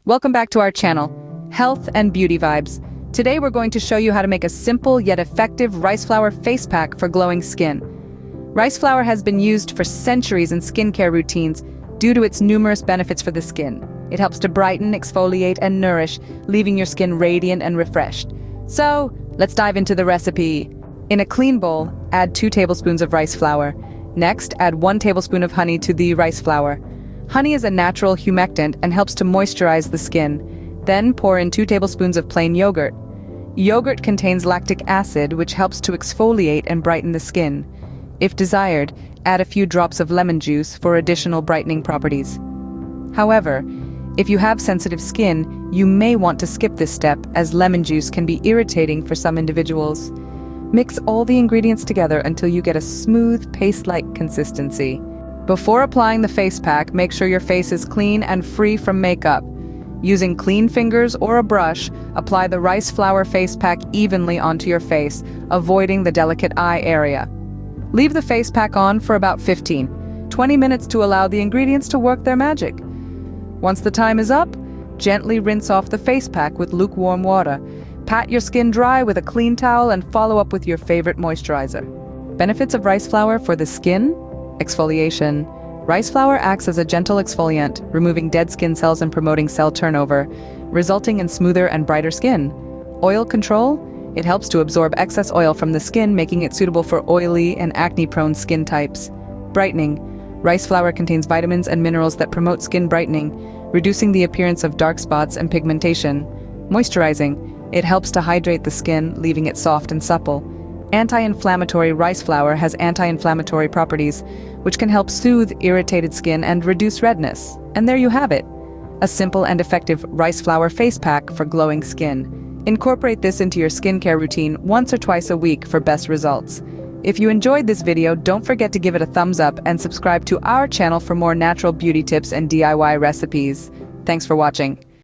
Welcome back to our channel, Health and Beauty Vibes. Today we're going to show you how to make a simple yet effective rice flour face pack for glowing skin. Rice flour has been used for centuries in skincare routines due to its numerous benefits for the skin. It helps to brighten, exfoliate, and nourish, leaving your skin radiant and refreshed. So, let's dive into the recipe. In a clean bowl, add 2 tablespoons of rice flour. Next, add 1 tablespoon of honey to the rice flour. Honey is a natural humectant and helps to moisturize the skin. Then pour in 2 tablespoons of plain yogurt. Yogurt contains lactic acid, which helps to exfoliate and brighten the skin. If desired, add a few drops of lemon juice for additional brightening properties. However, if you have sensitive skin, you may want to skip this step, as lemon juice can be irritating for some individuals. Mix all the ingredients together until you get a smooth, paste-like consistency. Before applying the face pack, make sure your face is clean and free from makeup. Using clean fingers or a brush, apply the rice flour face pack evenly onto your face, avoiding the delicate eye area. Leave the face pack on for about 15-20 minutes to allow the ingredients to work their magic. Once the time is up, gently rinse off the face pack with lukewarm water. Pat your skin dry with a clean towel and follow up with your favorite moisturizer. Benefits of rice flour for the skin? Exfoliation. Rice flour acts as a gentle exfoliant, removing dead skin cells and promoting cell turnover, resulting in smoother and brighter skin. Oil control. It helps to absorb excess oil from the skin, making it suitable for oily and acne-prone skin types. Brightening. Rice flour contains vitamins and minerals that promote skin brightening, reducing the appearance of dark spots and pigmentation. Moisturizing. It helps to hydrate the skin, leaving it soft and supple. Anti-inflammatory. Rice flour has anti-inflammatory properties, which can help soothe irritated skin and reduce redness. And there you have it, a simple and effective rice flour face pack for glowing skin. Incorporate this into your skincare routine once or twice a week for best results. If you enjoyed this video, don't forget to give it a thumbs up and subscribe to our channel for more natural beauty tips and DIY recipes. Thanks for watching.